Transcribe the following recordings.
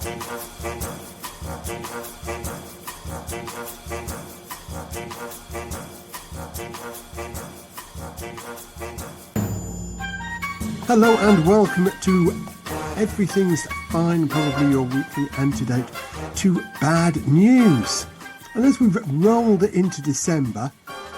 Hello and welcome to Everything's Fine, probably your weekly antidote to bad news. And as we've rolled into December,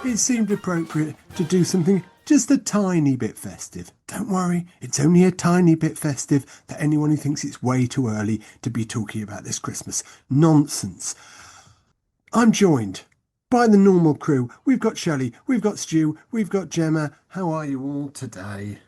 it seemed appropriate to do something just a tiny bit festive. Don't worry, it's only a tiny bit festive for anyone who thinks it's way too early to be talking about this Christmas nonsense. I'm joined by the normal crew. We've got Shelley, we've got Stu, we've got Gemma. How are you all today?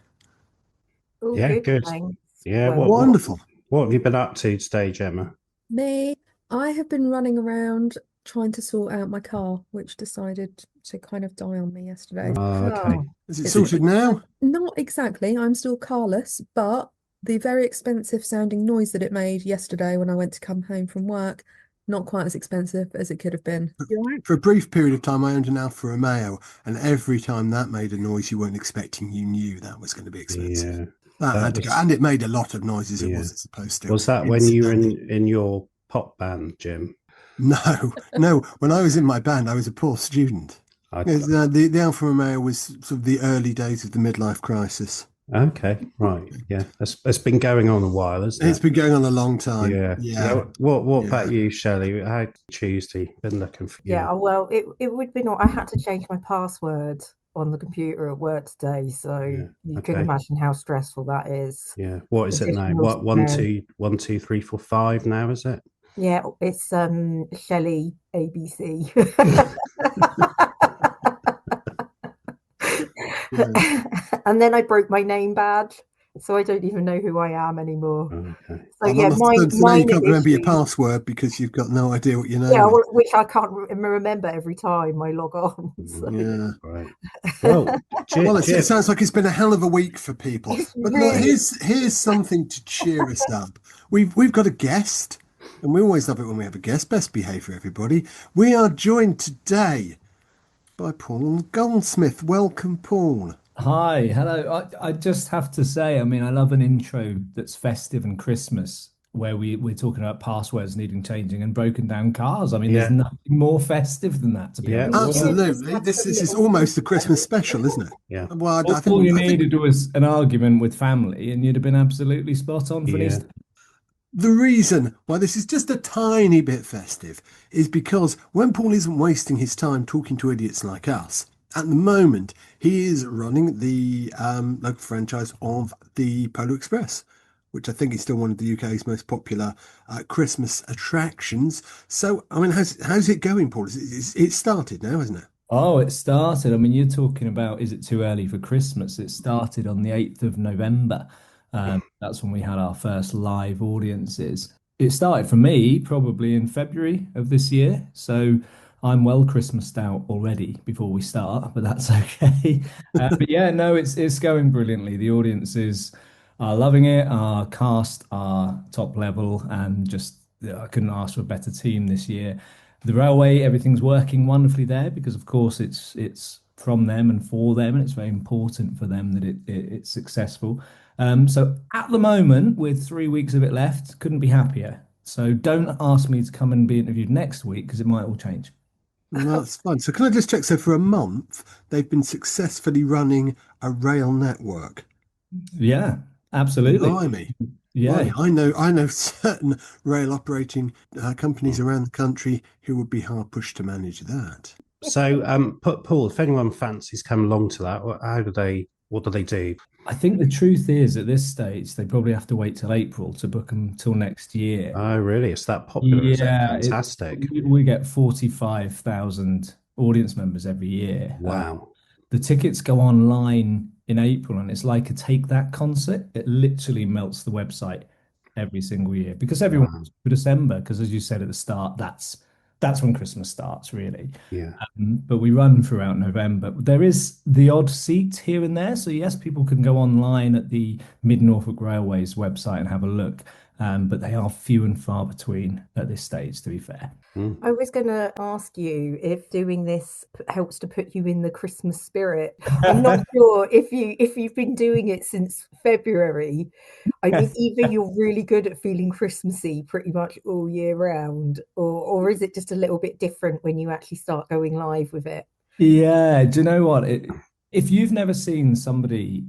Oh, Yeah, good. Thanks. Yeah, Well, Wonderful. what have you been up to today, Gemma? Me, I have been running around trying to sort out my car, which decided to kind of die on me yesterday. Oh, okay. Is it It's sorted now? Not exactly. I'm still carless, but the very expensive sounding noise that it made yesterday when I went to come home from work, not quite as expensive as it could have been. You all right? For a brief period of time, I owned an Alfa Romeo, and every time that made a noise you weren't expecting, you knew that was going to be expensive. Yeah. That had to go, and it made a lot of noises it Yeah. wasn't supposed to. Was that when you were Incidentally. in your pop band, Jim? No. When I was in my band, I was a poor student. The Alfa Romeo was sort of the early days of the midlife crisis. Okay, right. Yeah, that's been going on a while, isn't it? It's been going on a long time. Yeah. What about you, Shelley? How Tuesday been looking for you? Yeah, well, it would be not. I had to change my password on the computer at work today, so you can imagine how stressful that is. Yeah. What is it now? Additional What 1 2 3 4 5 now, is it? Yeah, it's Shelley ABC. And then I broke my name badge, so I don't even know who I am anymore. Okay. So yeah, now you can't remember your password because you've got no idea what your name is. Which I can't remember every time I log on. So. Yeah. Right. Well, it sounds like it's been a hell of a week for people. But look, here's something to cheer us up. We've got a guest, and we always love it when we have a guest. Best behaviour, everybody. We are joined today by Paul Goldsmith. Welcome, Paul. Hi, hello. I just have to say, I mean, I love an intro that's festive and Christmas where we're talking about passwords needing changing and broken down cars. I mean, there's nothing more festive than that, to be honest. Absolutely. This is almost a Christmas special, isn't it? Yeah. Well, all you needed was an argument with family and you'd have been absolutely spot on for an Easter. The reason why this is just a tiny bit festive is because when Paul isn't wasting his time talking to idiots like us, at the moment, he is running the local franchise of the Polar Express, which I think is still one of the UK's most popular Christmas attractions. So, I mean, how's it going, Paul? It's started now, hasn't it? Oh, it started. I mean, you're talking about, is it too early for Christmas? It started on the 8th of November. That's when we had our first live audiences. It started for me probably in February of this year. So I'm well Christmased out already before we start, but that's okay. But yeah, no, it's going brilliantly. The audiences are loving it. Our cast are top level, and just I couldn't ask for a better team this year. The railway, everything's working wonderfully there because, of course, it's from them and for them, and it's very important for them that it's successful. So at the moment, with 3 weeks of it left, couldn't be happier. So don't ask me to come and be interviewed next week because it might all change. Well, that's fine. So can I just check? So for a month, they've been successfully running a rail network. Yeah, absolutely. Blimey. Yeah, Blimey. I know certain rail operating companies around the country who would be hard pushed to manage that. So, Paul, if anyone fancies come along to that, what do they do? I think the truth is at this stage, they probably have to wait till April to book them till next year. Oh, really? It's that popular? Yeah, is it? Fantastic. We get 45,000 audience members every year. Wow. The tickets go online in April, and it's like a Take That concert. It literally melts the website every single year because everyone wants for December. Because as you said at the start, that's when Christmas starts, really. Yeah. But we run throughout November. There is the odd seat here and there. So yes, people can go online at the Mid Norfolk Railways website and have a look. but they are few and far between at this stage, to be fair. I was going to ask you if doing this helps to put you in the Christmas spirit. I'm not sure if you've been doing it since February. I mean, either you're really good at feeling Christmassy pretty much all year round, or is it just a little bit different when you actually start going live with it? Yeah, do you know what? If you've never seen somebody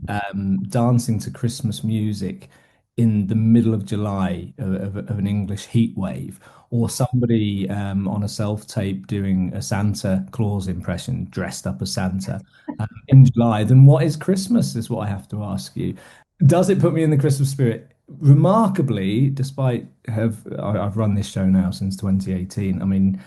dancing to Christmas music in the middle of July of an English heat wave, or somebody on a self-tape doing a Santa Claus impression dressed up as Santa in July, then what is Christmas, is what I have to ask you. Does it put me in the Christmas spirit? Remarkably, despite I've run this show now since 2018. I mean,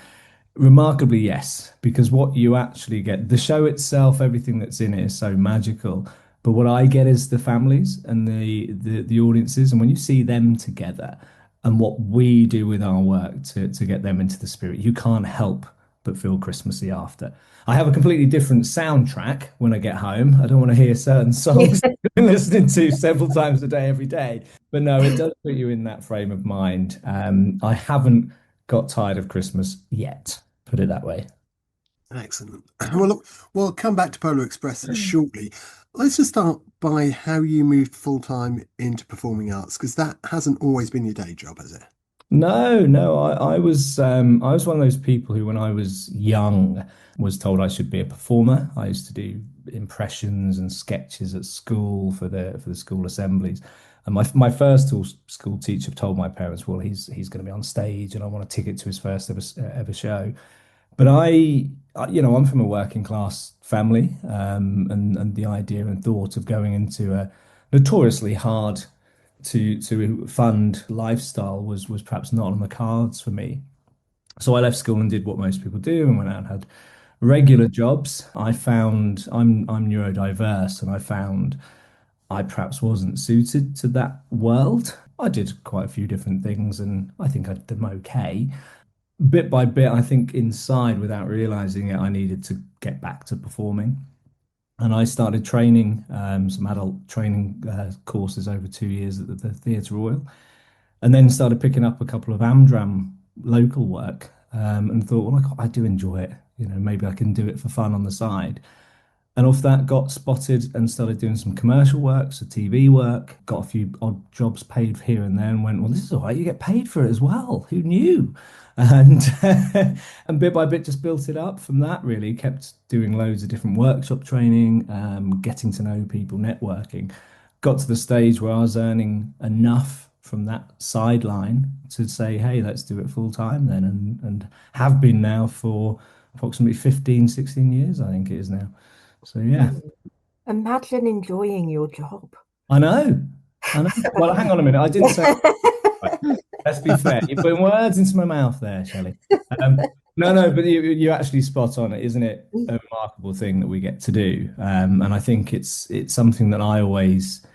remarkably, yes, because what you actually get, the show itself, everything that's in it is so magical. But what I get is the families and the audiences, and when you see them together, and what we do with our work to get them into the spirit, you can't help but feel Christmassy after. I have a completely different soundtrack when I get home. I don't want to hear certain songs I've been listening to several times a day, every day. But no, it does put you in that frame of mind. I haven't got tired of Christmas yet, put it that way. Excellent. Well, look, we'll come back to Polar Express shortly. Let's just start by how you moved full time into performing arts, because that hasn't always been your day job, has it? No. I was one of those people who, when I was young, was told I should be a performer. I used to do impressions and sketches at school for the school assemblies. And my first school teacher told my parents, well, he's going to be on stage, and I want a ticket to his first ever show. But I'm from a working class family, and the idea and thought of going into a notoriously hard to fund lifestyle was perhaps not on the cards for me. So I left school and did what most people do and went out and had regular jobs. I found I'm neurodiverse, and I found I perhaps wasn't suited to that world. I did quite a few different things, and I think I did them okay. Bit by bit, I think inside, without realizing it, I needed to get back to performing. And I started training some adult training courses over 2 years at the Theatre Royal, and then started picking up a couple of Amdram local work, and thought, well, I do enjoy it. Maybe I can do it for fun on the side. And off that, got spotted and started doing some commercial work, so TV work, got a few odd jobs paid here and there, and went, well, this is all right, you get paid for it as well. Who knew? And and bit by bit just built it up from that, really. Kept doing loads of different workshop training, getting to know people, networking. Got to the stage where I was earning enough from that sideline to say, hey, let's do it full time then, and have been now for approximately 15, 16 years, I think it is now. So yeah. Imagine enjoying your job. I know. Well, hang on a minute. I didn't say. Let's be fair. You're putting words into my mouth there, Shelley. No, but you're actually spot on. Isn't it a remarkable thing that we get to do? And I think it's something that I always,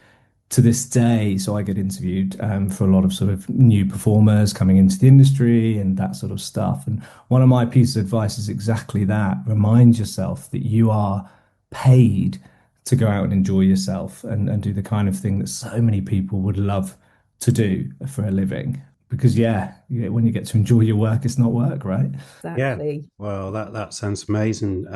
to this day, so I get interviewed for a lot of sort of new performers coming into the industry and that sort of stuff. And one of my pieces of advice is exactly that. Remind yourself that you are paid to go out and enjoy yourself and do the kind of thing that so many people would love to do for a living. Because when you get to enjoy your work, it's not work, right? Exactly. Yeah. Well, that sounds amazing.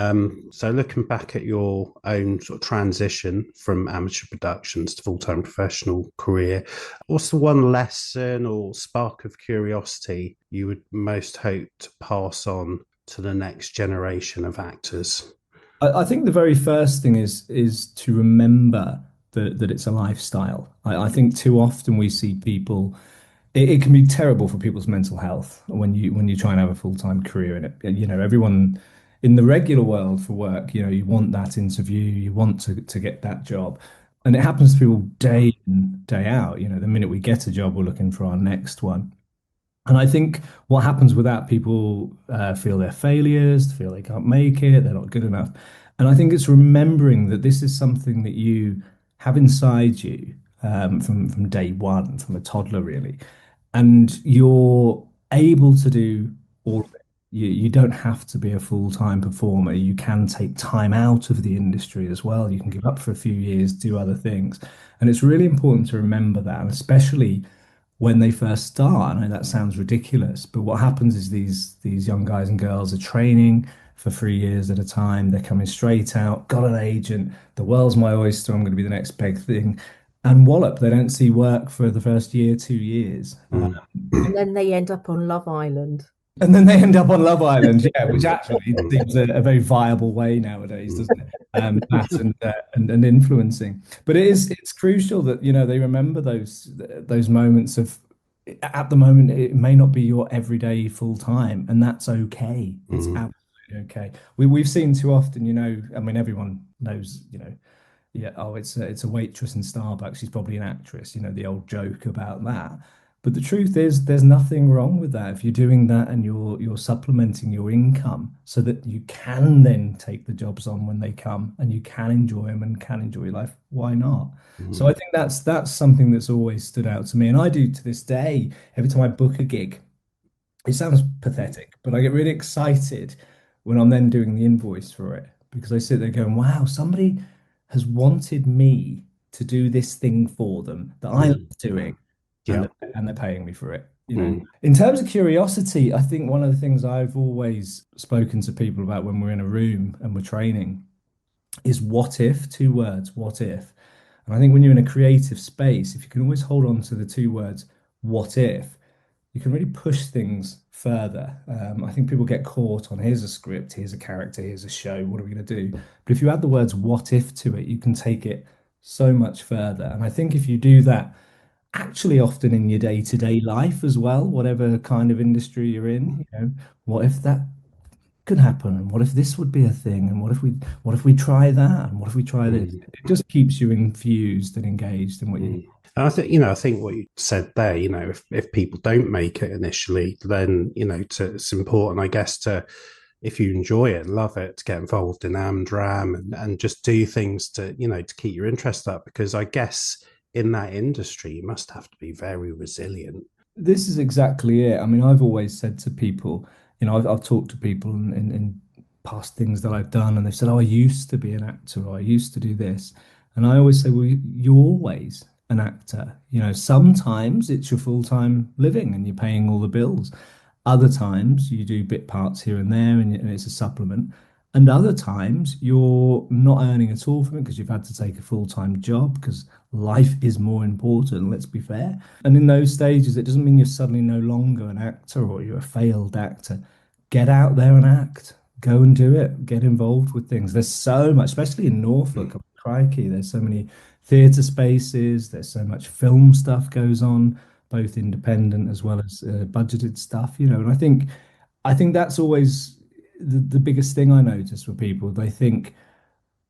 So looking back at your own sort of transition from amateur productions to full-time professional career, what's the one lesson or spark of curiosity you would most hope to pass on to the next generation of actors? I think the very first thing is to remember that it's a lifestyle. I think too often we see people. It can be terrible for people's mental health when you try and have a full-time career in it. Everyone in the regular world for work, you want that interview, you want to get that job. And it happens to people day in, day out. The minute we get a job, we're looking for our next one. And I think what happens with that, people feel they're failures, feel they can't make it, they're not good enough. And I think it's remembering that this is something that you have inside you from day one, from a toddler, really. And you're able to do all of it. You don't have to be a full-time performer. You can take time out of the industry as well. You can give up for a few years, do other things. And it's really important to remember that, and especially when they first start. I know that sounds ridiculous, but what happens is these young guys and girls are training for 3 years at a time. They're coming straight out, got an agent, the world's my oyster, I'm going to be the next big thing. And wallop, they don't see work for the first year, 2 years. Mm. And then they end up on Love Island. And then they end up on Love Island, yeah, which Mm. actually Mm. seems a very viable way nowadays, doesn't it? That and influencing. But it's crucial that they remember those moments of at the moment it may not be your everyday full time, and that's okay. It's Mm. absolutely okay. We've seen too often, I mean, everyone knows, yeah, oh, it's a waitress in Starbucks. She's probably an actress, the old joke about that. But the truth is, there's nothing wrong with that. If you're doing that and you're supplementing your income so that you can then take the jobs on when they come and you can enjoy them and can enjoy your life, why not? So I Mm. think that's something that's always stood out to me. And I do to this day, every time I book a gig, it sounds pathetic, but I get really excited when I'm then doing the invoice for it because I sit there going, wow, somebody has wanted me to do this thing for them that I love Mm. doing, and Yeah. they're paying me for it. Mm. In terms of curiosity, I think one of the things I've always spoken to people about when we're in a room and we're training is what if, 2 words, what if. And I think when you're in a creative space, if you can always hold on to the 2 words, what if, you can really push things further. I think people get caught on here's a script, here's a character, here's a show, what are we going to do? But if you add the words what if to it, you can take it so much further. And I think if you do that, actually often in your day-to-day life as well, whatever kind of industry you're in, what if that could happen? And what if this would be a thing? And what if we try that? And what if we try this? Mm. It just keeps you infused and engaged in what you Mm. And I think what you said there, if people don't make it initially, then, it's important, I guess, if you enjoy it, love it, to get involved in Amdram and just do things to keep your interest up. Because I guess in that industry, you must have to be very resilient. This is exactly it. I mean, I've always said to people, I've talked to people in past things that I've done, and they've said, "Oh, I used to be an actor, or I used to do this," and I always say, "Well, you're always an actor. Sometimes it's your full-time living, and you're paying all the bills. Other times you do bit parts here and there, and it's a supplement." And other times you're not earning at all from it because you've had to take a full-time job because life is more important, let's be fair. And in those stages, it doesn't mean you're suddenly no longer an actor or you're a failed actor. Get out there and act. Go and do it. Get involved with things. There's so much, especially in Norfolk. Crikey, there's so many theatre spaces. There's so much film stuff goes on, both independent as well as budgeted stuff. And I think that's always the biggest thing I notice with people. They think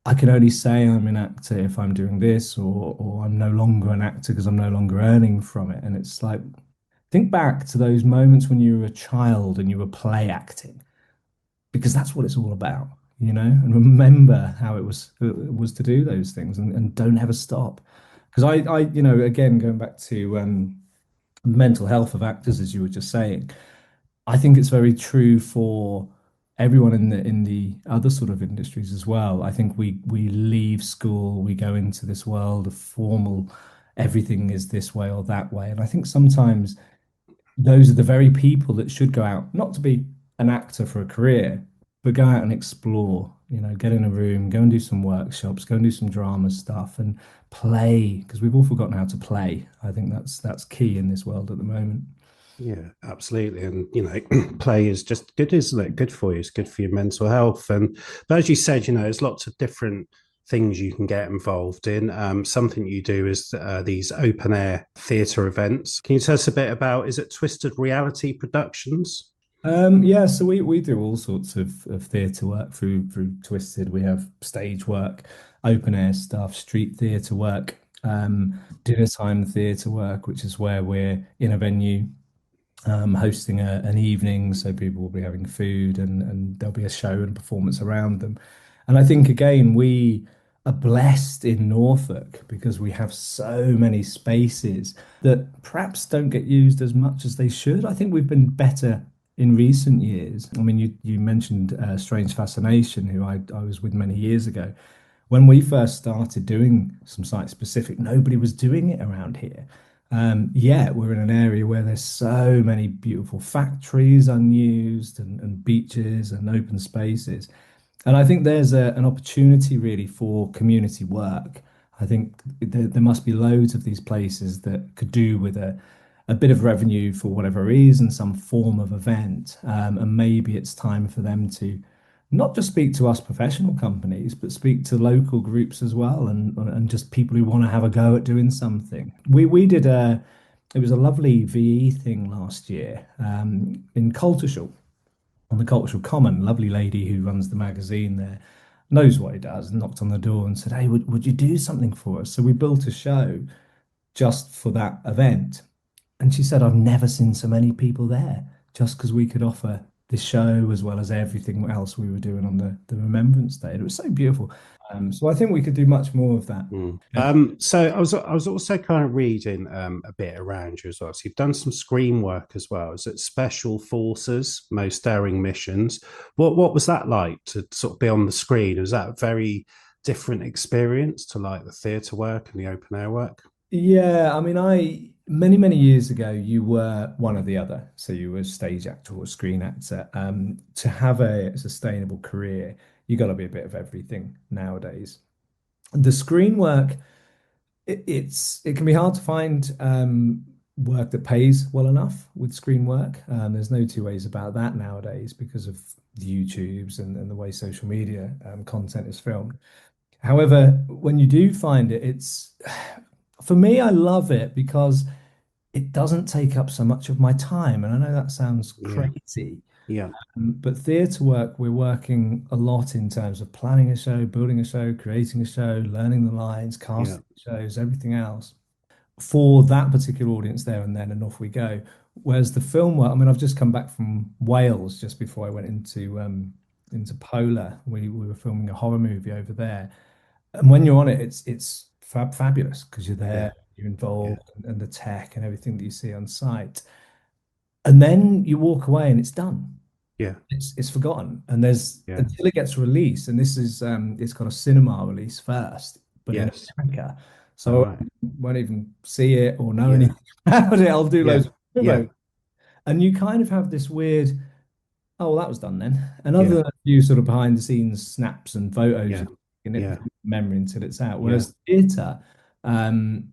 I can only say I'm an actor if I'm doing this, or I'm no longer an actor because I'm no longer earning from it. And it's like, think back to those moments when you were a child and you were play acting, because that's what it's all about, and remember how it was to do those things and don't ever stop. Because again, going back to mental health of actors, as you were just saying, I think it's very true for everyone in the other sort of industries as well. I think we leave school, we go into this world of formal, everything is this way or that way. And I think sometimes those are the very people that should go out, not to be an actor for a career, but go out and explore, get in a room, go and do some workshops, go and do some drama stuff and play, because we've all forgotten how to play. I think that's key in this world at the moment. Yeah, absolutely. And, play is just good, isn't it? Good for you. It's good for your mental health. But as you said, there's lots of different things you can get involved in. Something you do is these open air theatre events. Can you tell us a bit about, is it Twisted Reality Productions? Yeah, so we do all sorts of theatre work through Twisted. We have stage work, open air stuff, street theatre work, dinner time theatre work, which is where we're in a venue hosting an evening, so people will be having food and there'll be a show and performance around them. And I think again, we are blessed in Norfolk because we have so many spaces that perhaps don't get used as much as they should. I think we've been better in recent years. I mean, you mentioned Strange Fascination, who I was with many years ago. When we first started doing some site specific, nobody was doing it around here. Yeah, we're in an area where there's so many beautiful factories unused and beaches and open spaces. And I think there's an opportunity really for community work. I think there must be loads of these places that could do with a bit of revenue for whatever reason, some form of event. And maybe it's time for them to not just speak to us professional companies, but speak to local groups as well and just people who want to have a go at doing something. We did it was a lovely VE thing last year in Coltishall on the Cultural Common. Lovely lady who runs the magazine there knows what he does, knocked on the door and said, "Hey, would you do something for us?" So we built a show just for that event. And she said, "I've never seen so many people there just because we could offer this show as well as everything else we were doing on the Remembrance Day." And it was so beautiful. So I think we could do much more of that. Mm. Yeah. So I was also kind of reading a bit around you as well. So you've done some screen work as well. Is it Special Forces, Most Daring Missions? What was that like to sort of be on the screen? Was that a very different experience to like the theatre work and the open air work? Yeah, I mean, I many years ago, you were one or the other. So you were a stage actor or a screen actor. To have a sustainable career, you got to be a bit of everything nowadays. The screen work, it can be hard to find work that pays well enough with screen work. There's no two ways about that nowadays because of the YouTubes and the way social media content is filmed. However, when you do find it, it's for me, I love it because it doesn't take up so much of my time. And I know that sounds Yeah, crazy, yeah, but theatre work, we're working a lot in terms of planning a show, building a show, creating a show, learning the lines, yeah, casting shows, everything else for that particular audience there and then, and off we go. Whereas the film work, I mean, I've just come back from Wales just before I went into Polar. We were filming a horror movie over there, and when you're on it, it's fabulous because you're yeah, there, you're yeah, involved, and the tech and everything that you see on site. And then you walk away and it's done. yeah, It's forgotten. And there's yeah. until it gets released, and this is it's got a cinema release first, but in Yes. America. All So I right. won't even see it or know Yeah, anything about it. I'll do yeah, loads of yeah, promo. And you kind of have this weird, oh, well, that was done then. And other yeah, than a few sort of behind the scenes snaps and photos, yeah, you can it yeah, from memory until it's out. yeah. Whereas theatre, um,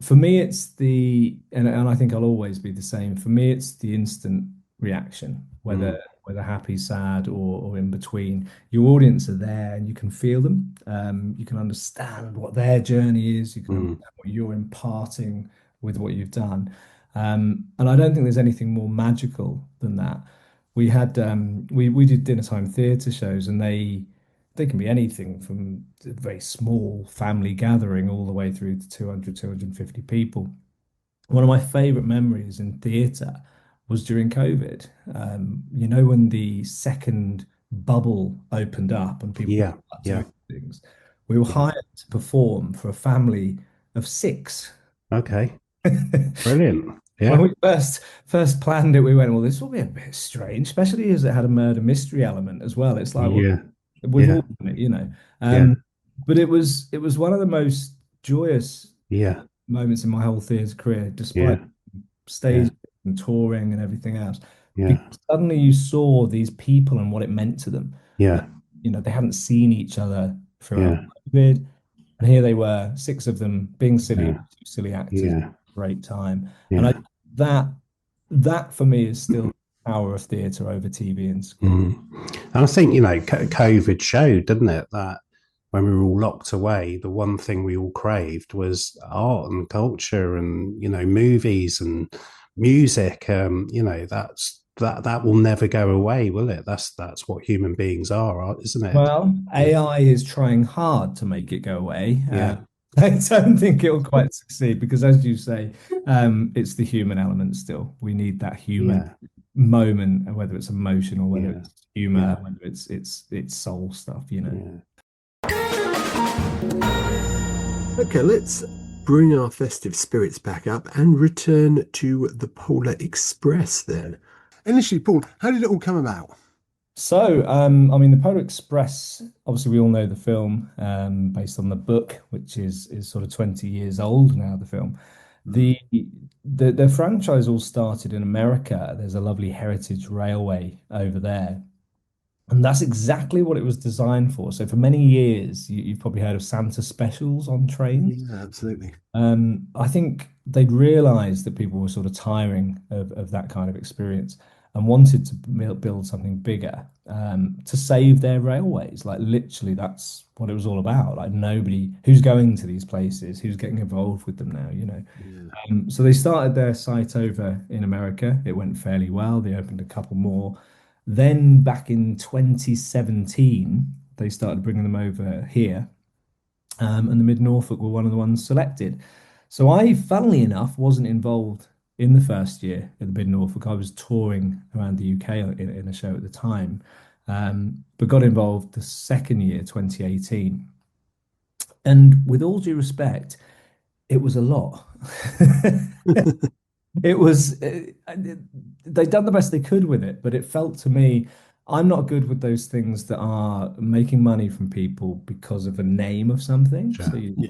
for me, it's and I think I'll always be the same. For me, it's the instant reaction, Mm, whether happy, sad, or in between. Your audience are there, and you can feel them. You can understand what their journey is. You can mm, understand what you're imparting with what you've done. And I don't think there's anything more magical than that. We did dinner time theatre shows, and they can be anything from a very small family gathering all the way through to 200, 250 people. One of my favorite memories in theatre was during COVID. When the second bubble opened up and people yeah, started yeah, doing things, we were yeah. hired to perform for a family of six. Okay. Brilliant. When Yeah, we first planned it, we went, well, this will be a bit strange, especially as it had a murder mystery element as well. It's like, well, yeah, we've yeah, all done it, you know. yeah, But it was one of the most joyous yeah, moments in my whole theatre career, despite yeah, yeah, stage and touring and everything else, yeah, because suddenly you saw these people and what it meant to them. Uh, yeah, they hadn't seen each other throughout yeah, COVID, and here they were, six of them being silly, yeah, silly actors, yeah, great time. And yeah. that that for me is still the power of theatre over TV and screen. Mm. And I think, COVID showed, didn't it, that when we were all locked away, the one thing we all craved was art and culture and, movies and music. That will never go away, will it? That's what human beings are, isn't it? Well, Yeah, AI is trying hard to make it go away. yeah, I don't think it'll quite succeed because, as you say, it's the human element still. We need that human yeah, moment, whether it's emotional, whether yeah, it's humor, yeah, whether it's soul stuff. yeah. Okay, let's bring our festive spirits back up and return to the Polar Express then. Initially, Paul, how did it all come about? So, I mean, the Polar Express. Obviously, we all know the film, based on the book, which is sort of 20 years old now. The film. Mm. The franchise all started in America. There's a lovely heritage railway over there. And that's exactly what it was designed for. So for many years, you've probably heard of Santa specials on trains. Yeah, absolutely. I think they'd realized that people were sort of tiring of that kind of experience and wanted to build something bigger to save their railways. Like literally, that's what it was all about. Like nobody who's going to these places, who's getting involved with them now, you know. Yeah. So they started their site over in America. It went fairly well. They opened a couple more. Then back in 2017, they started bringing them over here, and the Mid Norfolk were one of the ones selected. So I, funnily enough, wasn't involved in the first year at the Mid Norfolk. I was touring around the UK in a show at the time, but got involved the second year, 2018. And with all due respect, it was a lot. It was, they'd done the best they could with it, but it felt to me, I'm not good with those things that are making money from people because of a name of something. So Sure. you Yeah.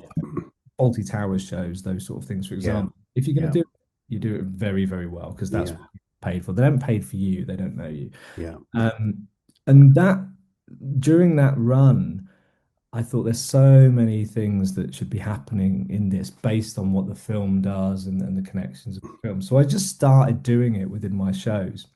Faulty Towers shows, those sort of things, for Yeah. example. If you're going Yeah. to do it, you do it very, very well because that's Yeah. what you paid for. They haven't paid for you, they don't know you. Yeah. Um, and that during that run, I thought there's so many things that should be happening in this based on what the film does and the connections of the film. So I just started doing it within my shows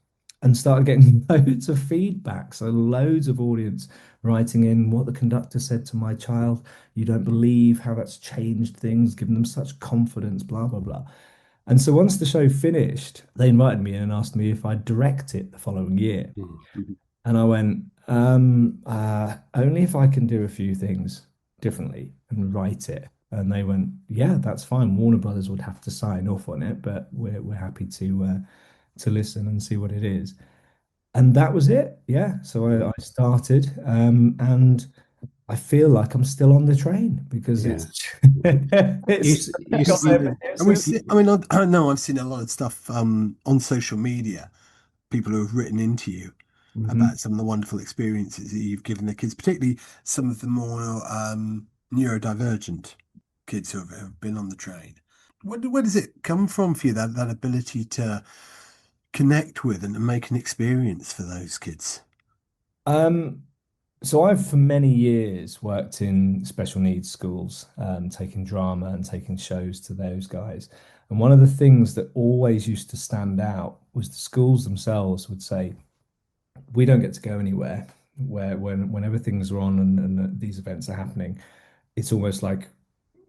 and started getting loads of feedback. So loads of audience writing in what the conductor said to my child. You don't believe how that's changed things, given them such confidence, blah, blah, blah. And so once the show finished, they invited me in and asked me if I'd direct it the following year. Mm. And I went, only if I can do a few things differently and write it. And they went, yeah, that's fine. Warner Brothers would have to sign off on it, but we're happy to listen and see what it is. And that was it. Yeah. So I started, and I feel like I'm still on the train because Yeah. it's You, it's s- you, got s- there. And we see, I mean, I know I've seen a lot of stuff on social media, people who have written into you Mhm. about some of the wonderful experiences that you've given the kids, particularly some of the more neurodivergent kids who have been on the train. Where does it come from for you, that ability to connect with and to make an experience for those kids? Um, So I've for many years worked in special needs schools, taking drama and taking shows to those guys. And one of the things that always used to stand out was the schools themselves would say, we don't get to go anywhere where whenever things are on and these events are happening, it's almost like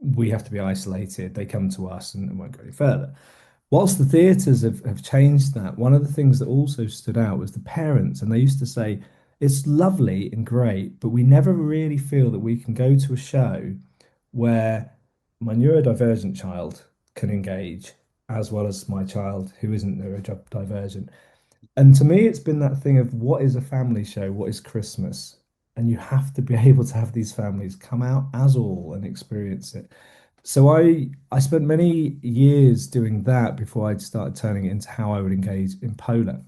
we have to be isolated. They come to us and won't go any further. Whilst the theatres have changed that, one of the things that also stood out was the parents, and they used to say, it's lovely and great, but we never really feel that we can go to a show where my neurodivergent child can engage as well as my child who isn't neurodivergent. And to me, it's been that thing of what is a family show? What is Christmas? And you have to be able to have these families come out as all and experience it. So I spent many years doing that before I started turning it into how I would engage in Polar.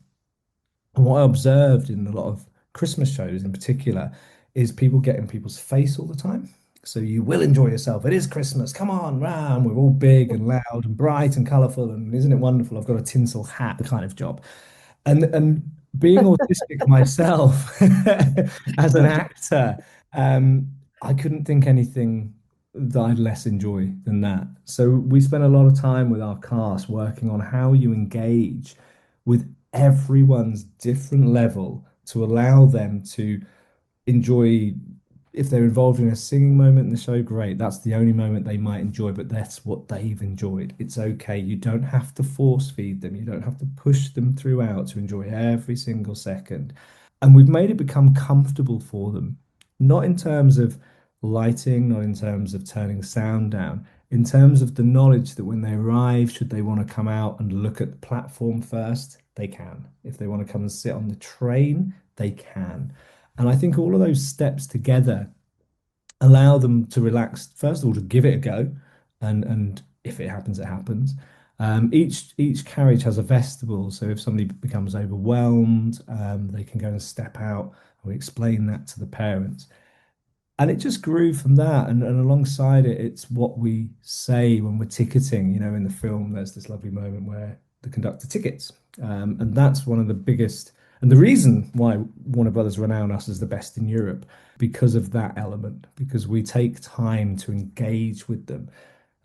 And what I observed in a lot of Christmas shows in particular is people get in people's face all the time. So you will enjoy yourself. It is Christmas. Come on, round. We're all big and loud and bright and colourful. And isn't it wonderful? I've got a tinsel hat, the kind of job. And being autistic myself as an actor, I couldn't think anything that I'd less enjoy than that. So we spent a lot of time with our cast working on how you engage with everyone's different level to allow them to enjoy. If they're involved in a singing moment in the show, great. That's the only moment they might enjoy, but that's what they've enjoyed. It's okay. You don't have to force feed them. You don't have to push them throughout to enjoy every single second. And we've made it become comfortable for them, not in terms of lighting, not in terms of turning sound down, in terms of the knowledge that when they arrive, should they want to come out and look at the platform first, they can. If they want to come and sit on the train, they can. And I think all of those steps together allow them to relax, first of all, to give it a go. And if it happens, it happens. Each carriage has a vestibule, so if somebody becomes overwhelmed, they can go and step out. We explain that to the parents. And it just grew from that. And alongside it, it's what we say when we're ticketing. In the film, there's this lovely moment where the conductor tickets. And that's one of the biggest, and the reason why Warner Brothers renown us as the best in Europe, because of that element, because we take time to engage with them.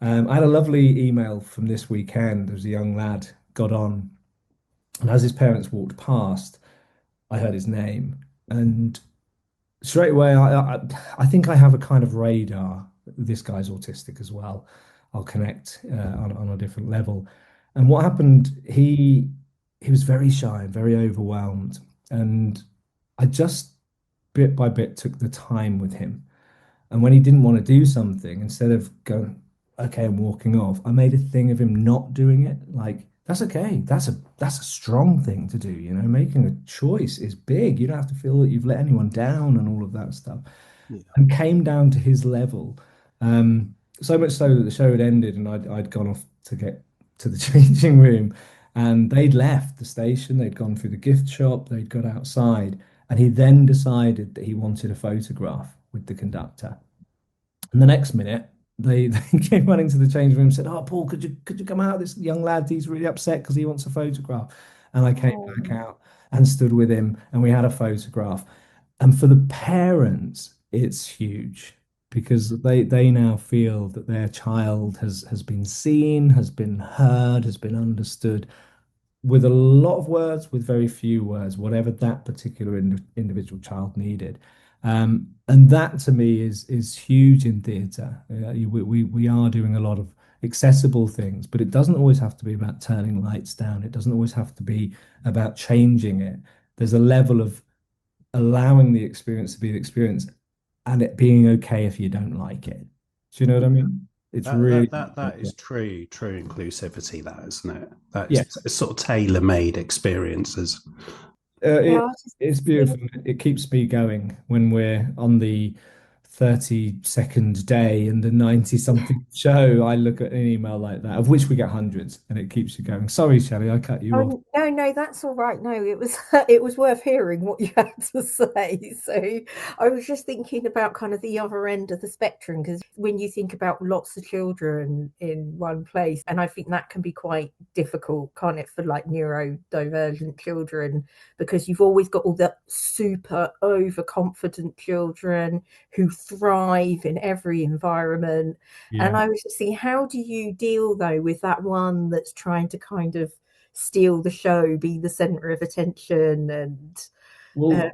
I had a lovely email from this weekend. There was a young lad got on, and as his parents walked past, I heard his name. And straight away, I think I have a kind of radar. This guy's autistic as well. I'll connect on a different level. And what happened? He was very shy and very overwhelmed, and I just bit by bit took the time with him. And when he didn't want to do something, instead of going, okay, I'm walking off, I made a thing of him not doing it. Like, that's okay. That's a strong thing to do. Making a choice is big. You don't have to feel that you've let anyone down and all of that stuff. Yeah. And came down to his level. So much so that the show had ended and I'd gone off to get to the changing room. And they'd left the station, they'd gone through the gift shop, they'd got outside, and he then decided that he wanted a photograph with the conductor. And the next minute, they came running to the change room and said, "Oh, Paul, could you come out? This young lad, he's really upset because he wants a photograph." And I came back out and stood with him, and we had a photograph. And for the parents, it's huge because they now feel that their child has been seen, has been heard, has been understood with a lot of words, with very few words, whatever that particular individual child needed. And that to me is huge in theatre. We are doing a lot of accessible things, but it doesn't always have to be about turning lights down. It doesn't always have to be about changing it. There's a level of allowing the experience to be the experience and it being okay if you don't like it. Do you know what I mean? It's That really that is true inclusivity, that isn't it? That yeah. is sort of tailor-made experiences. Yeah, It, I was just it's beautiful. It keeps me going when we're on the 32nd day and the 90 something show. I look at an email like that, of which we get hundreds, and it keeps you going. Sorry, Shelley, I cut you off. Oh, no, that's all right. No, it was it was worth hearing what you had to say. So I was just thinking about kind of the other end of the spectrum, because when you think about lots of children in one place, and I think that can be quite difficult, can't it, for like neurodivergent children, because you've always got all the super overconfident children who thrive in every environment. And Yeah. I was just thinking, how do you deal though with that one that's trying to kind of steal the show, be the center of attention, and uh, Well,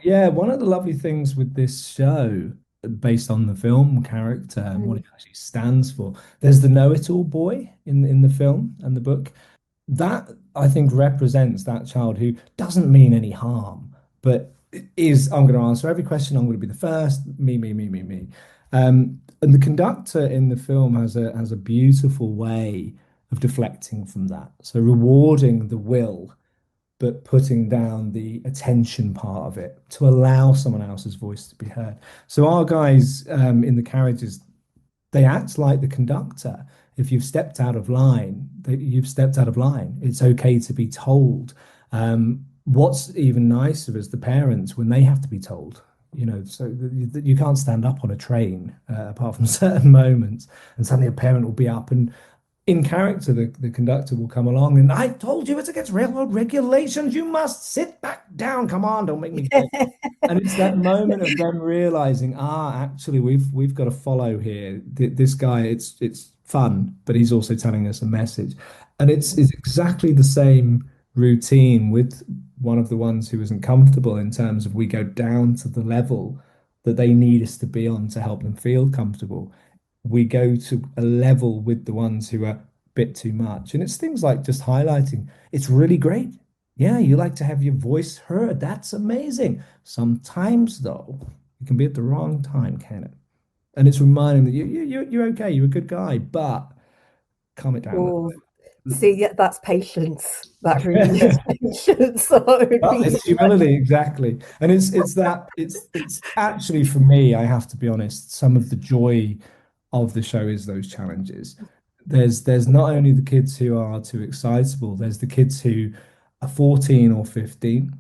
yeah, one of the lovely things with this show, based on the film character and what it actually stands for, there's the know-it-all boy in the film and the book. That I think represents that child who doesn't mean any harm, but is I'm going to answer every question. I'm going to be the first. Me. And the conductor in the film has a beautiful way of deflecting from that. So rewarding the will, but putting down the attention part of it to allow someone else's voice to be heard. So our guys in the carriages, they act like the conductor. If you've stepped out of line, you've stepped out of line. It's okay to be told. What's even nicer is the parents when they have to be told. So you can't stand up on a train apart from certain moments, and suddenly a parent will be up and in character, the conductor will come along and I told you it's against railroad regulations. You must sit back down. Come on, don't make me. And it's that moment of them realizing, actually, we've got to follow here. This guy, it's fun, but he's also telling us a message, and it's exactly the same routine with one of the ones who isn't comfortable in terms of we go down to the level that they need us to be on to help them feel comfortable. We go to a level with the ones who are a bit too much, and it's things like just highlighting. It's really great. Yeah, you like to have your voice heard. That's amazing. Sometimes, though, you can be at the wrong time, can it? And it's reminding that you're okay. You're a good guy, but calm it down. oh, see, yeah, that's patience. That really is patience. So I would Well, be it's humility, exactly. And it's actually for me, I have to be honest, some of the joy of the show is those challenges. There's not only the kids who are too excitable, there's the kids who are 14 or 15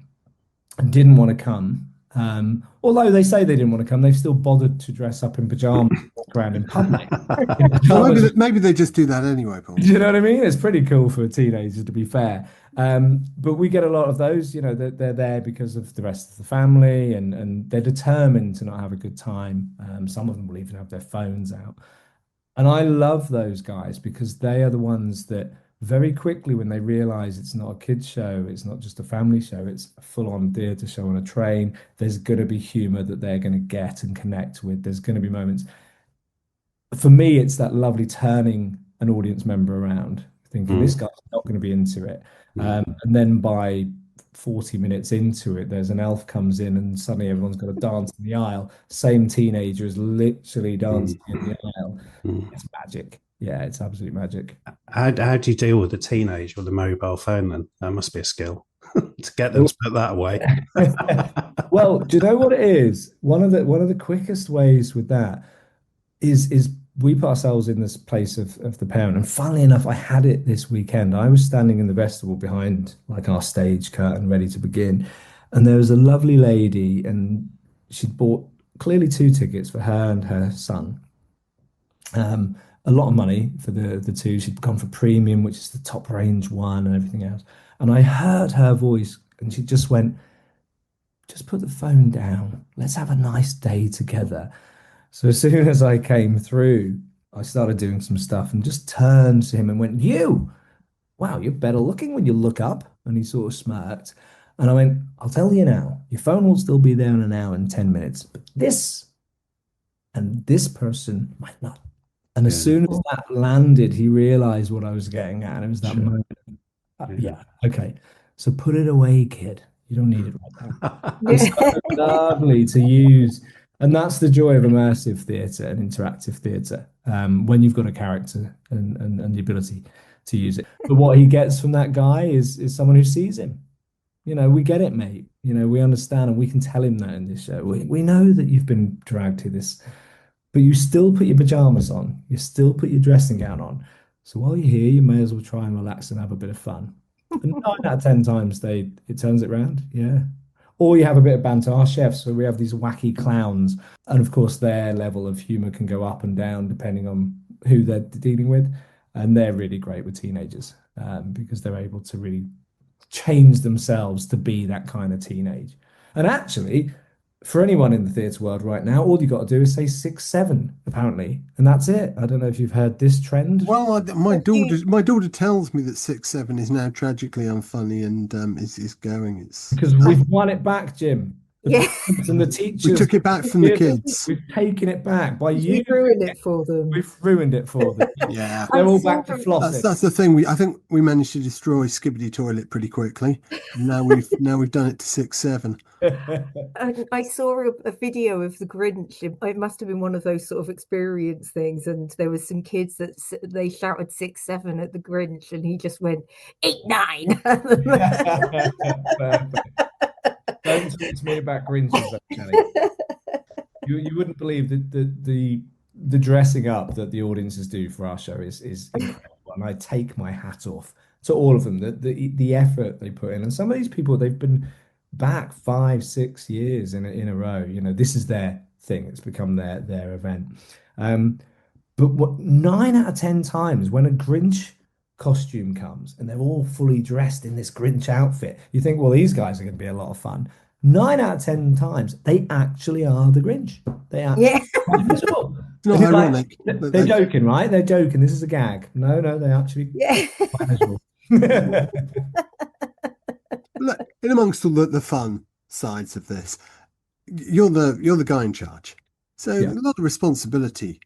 and didn't want to come. Although they say they didn't want to come, they've still bothered to dress up in pajamas and walk around in public. Well, maybe they just do that anyway, Paul. Do you know what I mean? It's pretty cool for a teenager, to be fair. But we get a lot of those, they're there because of the rest of the family and they're determined to not have a good time. Some of them will even have their phones out. And I love those guys because they are the ones that very quickly, when they realize it's not a kids show, it's not just a family show, it's a full-on theatre show on a train, there's going to be humor that they're going to get and connect with. There's going to be moments. For me, it's that lovely turning an audience member around, thinking this guy's not going to be into it. And then by 40 minutes into it, there's an elf comes in and suddenly everyone's got to dance in the aisle. Same teenager is literally dancing in the aisle. It's magic. Yeah, it's absolute magic. How do you deal with a teenager with a mobile phone then? That must be a skill to get them to put that away. Well, do you know what it is? One of the quickest ways with that is we put ourselves in this place of the parent. And funnily enough, I had it this weekend. I was standing in the vestibule behind like our stage curtain ready to begin. And there was a lovely lady and she'd bought clearly 2 tickets for her and her son. A lot of money for the two. She'd gone for premium, which is the top range one and everything else. And I heard her voice and she just went, just put the phone down. Let's have a nice day together. So as soon as I came through, I started doing some stuff and just turned to him and went, "You, wow, you're better looking when you look up." And he sort of smirked. And I went, "I'll tell you now, your phone will still be there in an hour and 10 minutes, but this and this person might not." And as soon as that landed, he realized what I was getting at. And it was that moment. Yeah, okay. So put it away, kid. You don't need it right now. It's so lovely to use. And that's the joy of immersive theatre and interactive theatre, when you've got a character and the ability to use it. But what he gets from that guy is someone who sees him. We get it, mate. We understand and we can tell him that in this show. We know that you've been dragged to this, but you still put your pajamas on. You still put your dressing gown on. So while you're here, you may as well try and relax and have a bit of fun. And 9 out of 10 times it turns it around. Yeah. Or you have a bit of banter. Our chefs, so we have these wacky clowns. And of course, their level of humor can go up and down depending on who they're dealing with. And they're really great with teenagers because they're able to really change themselves to be that kind of teenage. And actually, for anyone in the theatre world right now, all you got to do is say 6, 7, apparently, and that's it. I don't know if you've heard this trend. Well, my daughter tells me that 6, 7 is now tragically unfunny and is going. It's because we've won it back, Jim. The parents and the teachers. We took it back from the kids. We've taken it back by you. We've ruined it for them. We've ruined it for them. Yeah, they're all back to flossing. That's the thing. I think we managed to destroy Skibbity Toilet pretty quickly. And now we've done it to 6, 7. I saw a video of the Grinch. It must have been one of those sort of experience things, and there was some kids that they shouted 6, 7 at the Grinch, and he just went 8, 9. Don't talk to me about Grinches, Kelly. You wouldn't believe that the dressing up that the audiences do for our show is incredible, and I take my hat off to all of them. The effort they put in, and some of these people, they've been back 5, 6 years in a row. This is their thing. It's become their event. But 9 out of 10 times when a Grinch costume comes and they're all fully dressed in this Grinch outfit, you think, well, these guys are going to be a lot of fun. 9 out of 10 times they actually are the Grinch. They are. Yeah. It's not ironic. They're joking, right? They're joking. This is a gag. No, they actually. Yeah. Look, in amongst all the fun sides of this, you're the guy in charge, so a lot of responsibility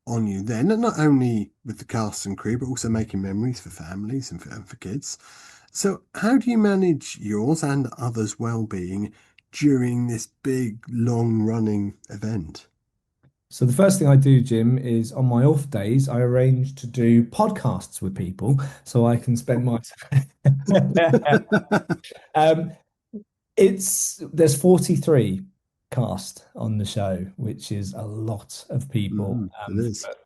on you then, not only with the cast and crew, but also making memories for families and for kids. So how do you manage yours and others' well-being during this big, long-running event? So the first thing I do, Jim, is on my off days, I arrange to do podcasts with people so I can spend my time. There's 43 cast on the show, which is a lot of people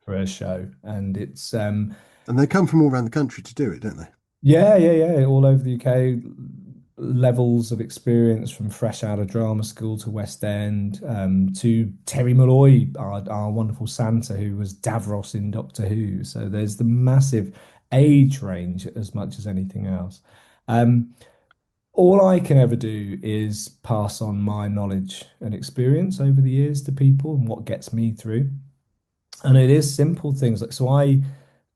for a show, and it's and they come from all around the country to do it, don't they? Yeah, all over the UK. levels of experience from fresh out of drama school to West End, to Terry Malloy, our wonderful Santa, who was Davros in Doctor Who. So there's the massive age range as much as anything else. Um, all I can ever do is pass on my knowledge and experience over the years to people and what gets me through. And it is simple things like, so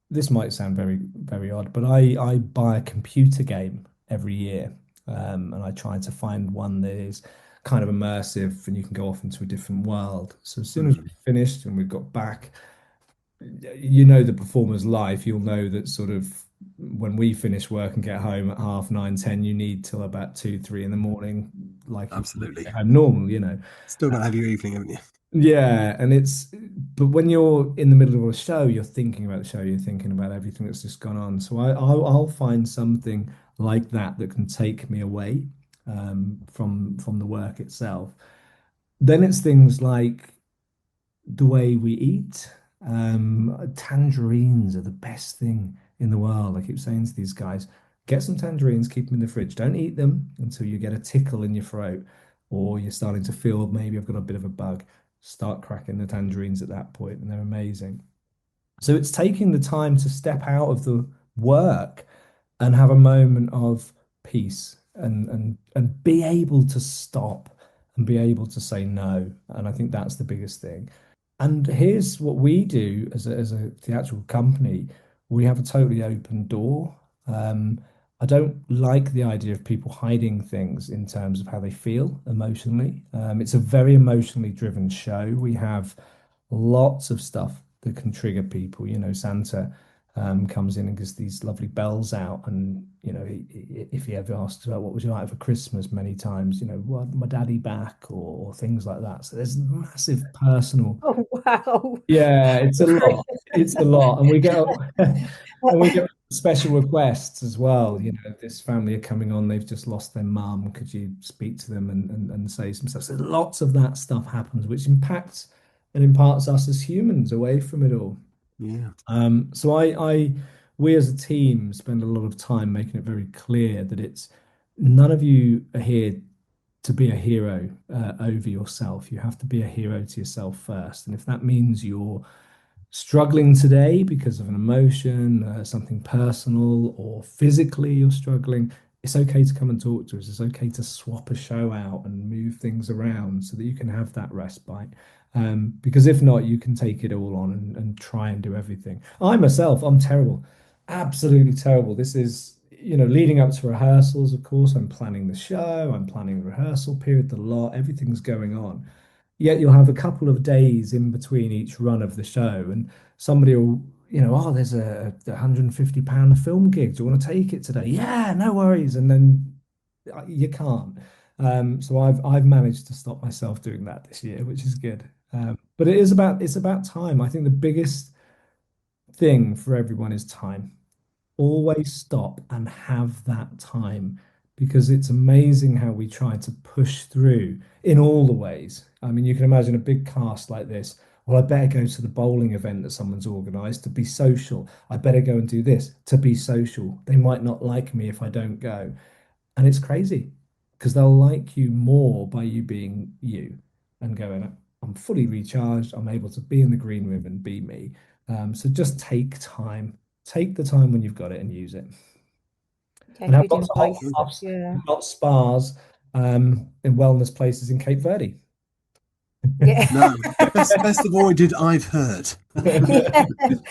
this might sound very, very odd, but I buy a computer game every year. And I try to find one that is kind of immersive and you can go off into a different world. So as soon as we finished and we've got back, the performer's life, you'll know that sort of when we finish work and get home at half 9, 10, you need till about 2, 3 in the morning, like Absolutely. get home normal, Still got to have your evening, haven't you? Yeah, but when you're in the middle of a show, you're thinking about the show, you're thinking about everything that's just gone on. So I'll find something like that that can take me away from the work itself. Then it's things like the way we eat. Tangerines are the best thing in the world. I keep saying to these guys, get some tangerines, keep them in the fridge. Don't eat them until you get a tickle in your throat or you're starting to feel maybe I've got a bit of a bug. Start cracking the tangerines at that point, and they're amazing. So it's taking the time to step out of the work and have a moment of peace and be able to stop and be able to say no. And I think that's the biggest thing. And here's what we do as a theatrical company. We have a totally open door. I don't like the idea of people hiding things in terms of how they feel emotionally. It's a very emotionally driven show. We have lots of stuff that can trigger people. Santa comes in and gets these lovely bells out, and if he ever asks about what would you like for Christmas, many times, want my daddy back or things like that. So there's massive personal. Oh wow. Yeah, it's a lot. It's a lot, and we get special requests as well. This family are coming on, they've just lost their mum. Could you speak to them and say some stuff? So lots of that stuff happens, which impacts and imparts us as humans away from it all. Yeah. So we as a team spend a lot of time making it very clear that it's none of you are here to be a hero over yourself. You have to be a hero to yourself first. And if that means you're struggling today because of an emotion, something personal, or physically you're struggling, it's okay to come and talk to us. It's okay to swap a show out and move things around so that you can have that respite. Because if not, you can take it all on and try and do everything. I'm terrible, absolutely terrible. This is, leading up to rehearsals, of course, I'm planning the show, I'm planning the rehearsal period, the lot, everything's going on. Yet you'll have a couple of days in between each run of the show, and somebody will, oh, there's a £150 film gig. Do you want to take it today? Yeah, no worries. And then you can't. So I've managed to stop myself doing that this year, which is good. But it's about time. I think the biggest thing for everyone is time. Always stop and have that time, because it's amazing how we try to push through in all the ways. I mean, you can imagine a big cast like this. Well, I better go to the bowling event that someone's organized to be social. I better go and do this to be social. They might not like me if I don't go. And it's crazy because they'll like you more by you being you and going, I'm fully recharged. I'm able to be in the green room and be me. So just take time. Take the time when you've got it and use it. Yeah, And have good lots of hot advice. baths, Yeah. not spas, in wellness places in Cape Verde. Yeah. No, best avoided, I've heard. Yeah.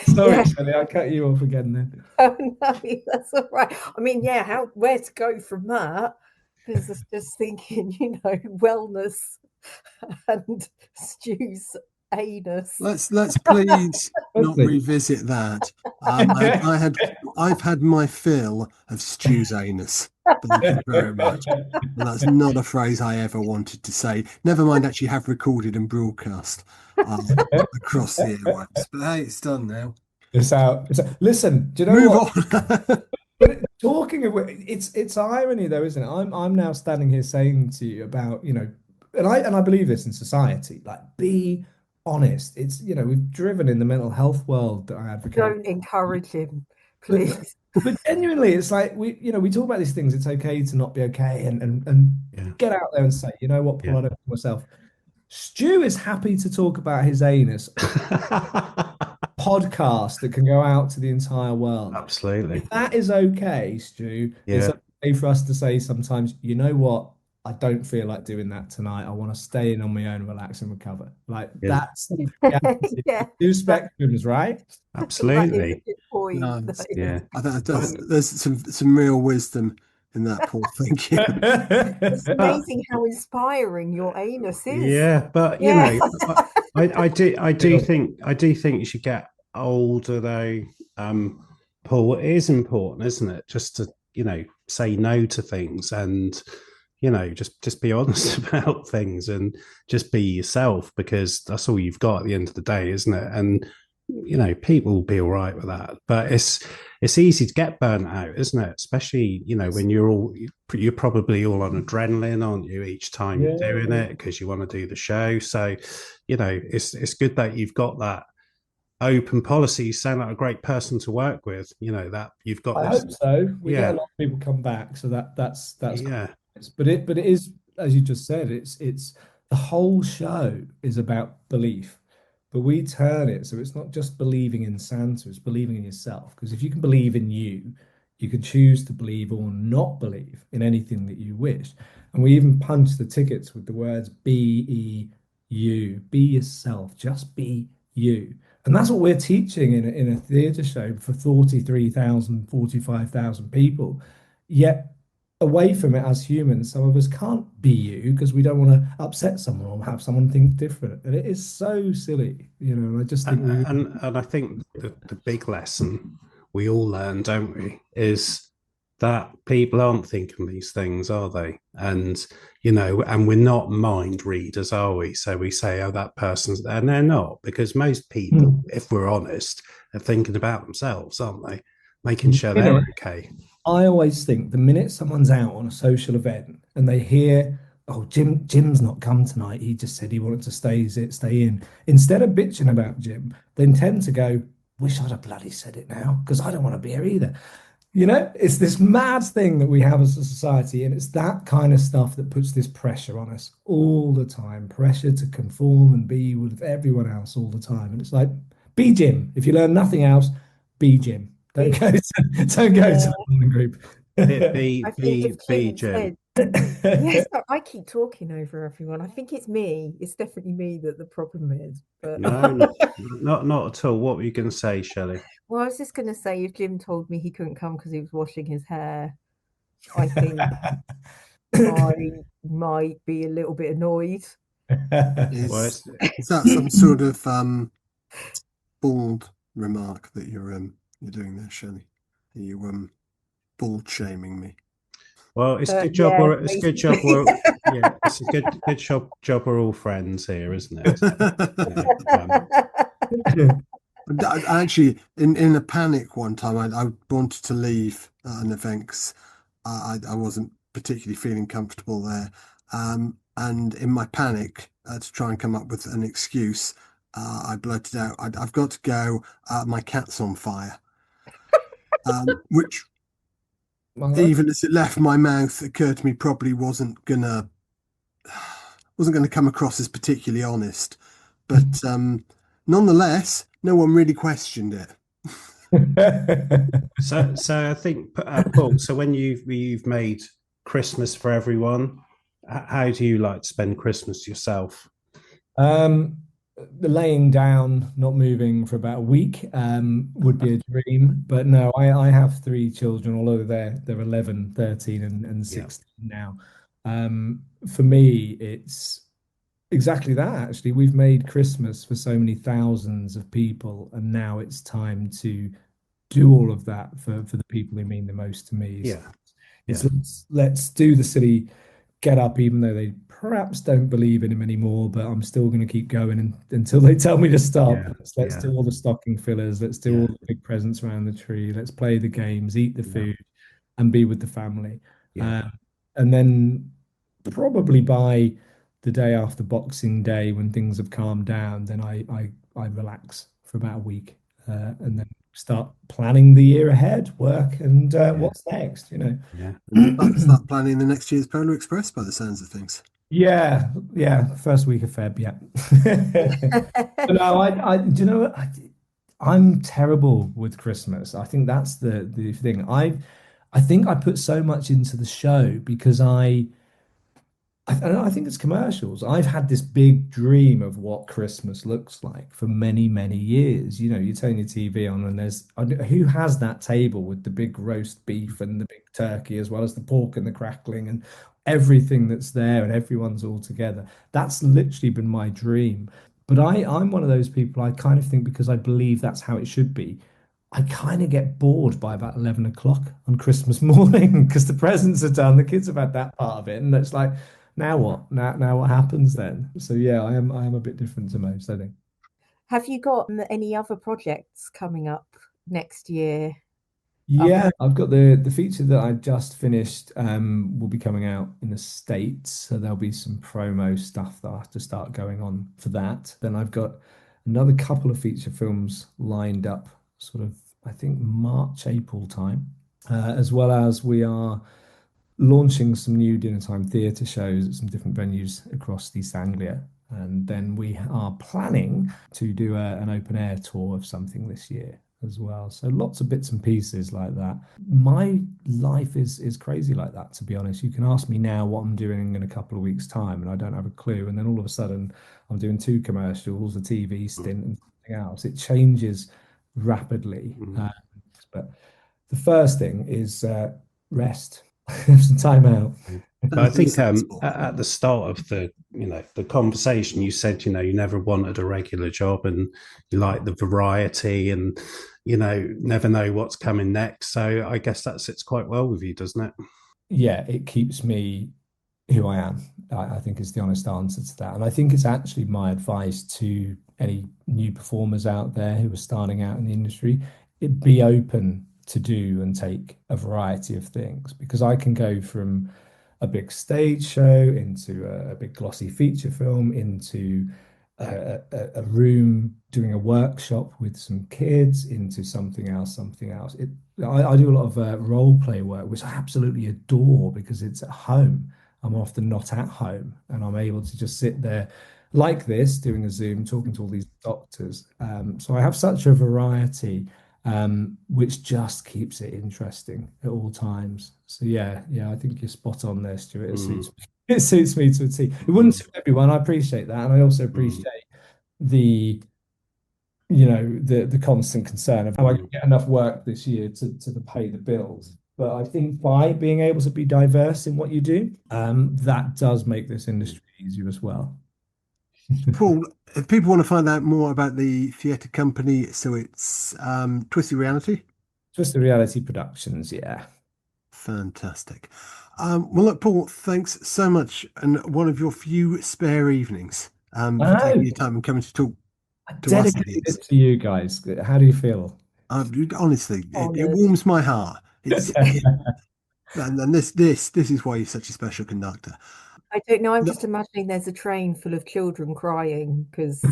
Sorry, Yeah. Shelley, I cut you off again then. Oh no, that's all right. I mean, yeah, where to go from that? Because I was just thinking, wellness and Stu's anus. Let's please not Hopefully. revisit that. I've had my fill of Stu's anus. Thank you very much. And that's not a phrase I ever wanted to say. Never mind actually have recorded and broadcast across the airwaves. But hey, it's done now. It's out. Listen, do you know Move what? on. But talking of it's irony though, isn't it? I'm now standing here saying to you about, and I believe this in society, like be honest. It's, we've driven in the mental health world that I advocate. Don't encourage him, please. But genuinely, it's like we talk about these things. It's okay to not be okay, and Yeah. get out there and say, you know what, Paul, Yeah. I don't know myself. Stu is happy to talk about his anus podcast that can go out to the entire world. Absolutely. If that is okay, Stu, it's Yeah. okay for us to say sometimes, you know what, I don't feel like doing that tonight. I want to stay in on my own, relax and recover. Like Yeah. that's the reality. Yeah, Two that, spectrums, right? that is a Absolutely. good point. No, That Yeah. is. I think there's some real wisdom in that, Paul. Thank you. It's But amazing how inspiring your anus is. yeah, but Yeah. I do think you should get older though. Paul, it is important, isn't it? Just to, say no to things and just be honest about things and just be yourself because that's all you've got at the end of the day, isn't it? And people will be all right with that. But it's easy to get burnt out, isn't it? Especially, when you're probably all on adrenaline, aren't you, each time you're doing Yeah. it because you want to do the show. So, it's good that you've got that open policy. You sound like a great person to work with, that you've got I this. hope so. We get a Yeah. lot of people come back, so that's cool. Yeah. But it is, as you just said, it's the whole show is about belief. But we turn it so it's not just believing in Santa, it's believing in yourself. Because if you can believe in you, you can choose to believe or not believe in anything that you wish. And we even punch the tickets with the words be you, be yourself, just be you. And that's what we're teaching in a theatre show for 43,000, 45,000 people. Yet away from it as humans, some of us can't be you because we don't want to upset someone or have someone think different. And it is so silly, And I just think And I think the big lesson we all learn, don't we, is that people aren't thinking these things, are they? And and we're not mind readers, are we? So we say, oh, that person's, and they're not, because most people, if we're honest, are thinking about themselves, aren't they? Making sure they're okay. I always think the minute someone's out on a social event and they hear, "Oh, Jim's not come tonight. He just said he wanted to stay in." Instead of bitching about Jim, they tend to go, "Wish I'd have bloody said it now because I don't want to be here either." It's this mad thing that we have as a society, and it's that kind of stuff that puts this pressure on us all the time. Pressure to conform and be with everyone else all the time. And it's like, be Jim. If you learn nothing else, be Jim. Don't go to the morning group. I think if Jim Jim. said, yes, I keep talking over everyone. I think it's me. It's definitely me that the problem is. But No, not at all. What were you going to say, Shelley? well, I was just going to say, if Jim told me he couldn't come because he was washing his hair, I think I might be a little bit annoyed. Is that some sort of bald remark that you're doing there, Shelley? Are you bald shaming me? Well, it's a good job. Yeah, It's a good job. It's a good job. We're all friends here, isn't it? Actually, in a panic one time, I wanted to leave an event 'cause I wasn't particularly feeling comfortable there. And in my panic, to try and come up with an excuse, I blurted out, I've got to go, my cat's on fire. Which, even as it left my mouth, occurred to me probably wasn't gonna come across as particularly honest. But nonetheless, no one really questioned it. So I think, Paul. So when you've made Christmas for everyone, how do you like to spend Christmas yourself? The laying down, not moving for about a week, would be a dream. But no, I have three children, although they're 11, 13, and 16 now. For me, it's exactly that, actually. We've made Christmas for so many thousands of people, and now it's time to do all of that for the people who mean the most to me. Yeah. Let's do the silly get up, even though they perhaps don't believe in him anymore, but I'm still going to keep going until they tell me to stop. Let's do all the stocking fillers. Let's do all the big presents around the tree. Let's play the games, eat the food, and be with the family. And then probably by the day after Boxing Day, when things have calmed down, then I relax for about a week, and then start planning the year ahead, work, and what's next, you know. Yeah. Start planning the next year's Polar Express by the sounds of things. Yeah, first week of Feb, yeah. But no, do you know what? I'm terrible with Christmas. I think that's the thing. I think I put so much into the show because I think it's commercials. I've had this big dream of what Christmas looks like for many, many years. You know, you turn your TV on and who has that table with the big roast beef and the big turkey, as well as the pork and the crackling and everything that's there and everyone's all together. That's literally been my dream. But I'm one of those people, I kind of think because I believe that's how it should be. I kind of get bored by about 11 o'clock on Christmas morning because the presents are done, the kids have had that part of it, and it's like, now what? Now what happens then? So yeah, I am a bit different to most, I think. Have you got any other projects coming up next year? Yeah, I've got the feature that I just finished will be coming out in the States. So there'll be some promo stuff that I have to start going on for that. Then I've got another couple of feature films lined up, sort of, I think March, April time, as well as we are launching some new dinner time theatre shows at some different venues across East Anglia. And then we are planning to do an open air tour of something this year as well. So lots of bits and pieces like that. My life is crazy like that, to be honest. You can ask me now what I'm doing in a couple of weeks' time, and I don't have a clue. And then all of a sudden, I'm doing 2 commercials, a TV stint, and something else. It changes rapidly. But the first thing is rest. Have some time out. But I think at the start of the conversation, you said, you never wanted a regular job and you like the variety and, never know what's coming next. So I guess that sits quite well with you, doesn't it? Yeah, it keeps me who I am. I think is the honest answer to that. And I think it's actually my advice to any new performers out there who are starting out in the industry, be open to do and take a variety of things, because I can go from a big stage show into a big glossy feature film into a room doing a workshop with some kids into something else. I do a lot of role play work, which I absolutely adore because it's at home. I'm often not at home and I'm able to just sit there like this, doing a Zoom, talking to all these doctors. So I have such a variety, which just keeps it interesting at all times. So yeah, I think you're spot on there, Stuart. It suits me to a T. It wouldn't suit everyone. I appreciate that, and I also appreciate the the constant concern of how I can get enough work this year to pay the bills. But I think by being able to be diverse in what you do, that does make this industry easier as well. Paul, if people want to find out more about the theatre company, so it's Twisted Reality? Twisted Reality Productions, yeah. Fantastic. Well, look, Paul, thanks so much. And one of your few spare evenings for taking your time and coming to talk to us. Dedicated it to you guys. How do you feel? Honestly, it warms my heart. And this is why you're such a special conductor. I don't know. I'm just imagining there's a train full of children crying because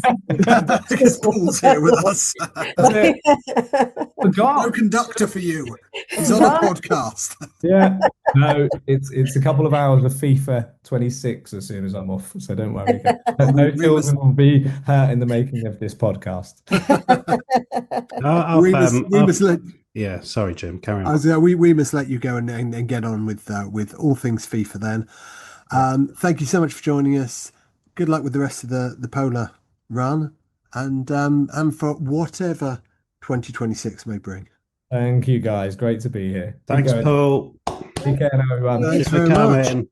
Paul's here with us. No conductor for you. He's on a podcast. Yeah. No, it's a couple of hours of FIFA 26 as soon as I'm off, so don't worry. No children will be hurt in the making of this podcast. Yeah, sorry, Jim. Carry on. We must let you go and get on with all things FIFA then. Thank you so much for joining us. Good luck with the rest of the Polar run, and for whatever 2026 may bring. Thank you, guys. Great to be here. Thanks, Paul. Take care, everyone. Thanks very much.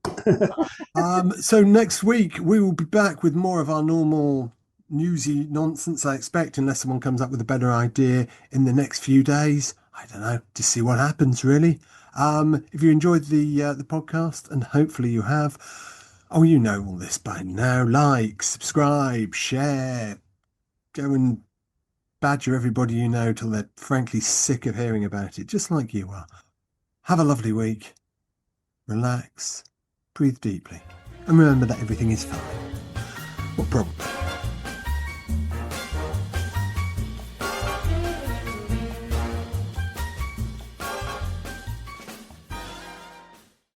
So next week we will be back with more of our normal newsy nonsense, I expect, unless someone comes up with a better idea in the next few days. I don't know, to see what happens, really. If you enjoyed the podcast, and hopefully you have, you know all this by now. Like, subscribe, share, go and badger everybody you know till they're frankly sick of hearing about it, just like you are. Have a lovely week. Relax, breathe deeply, and remember that everything is fine. Well, probably.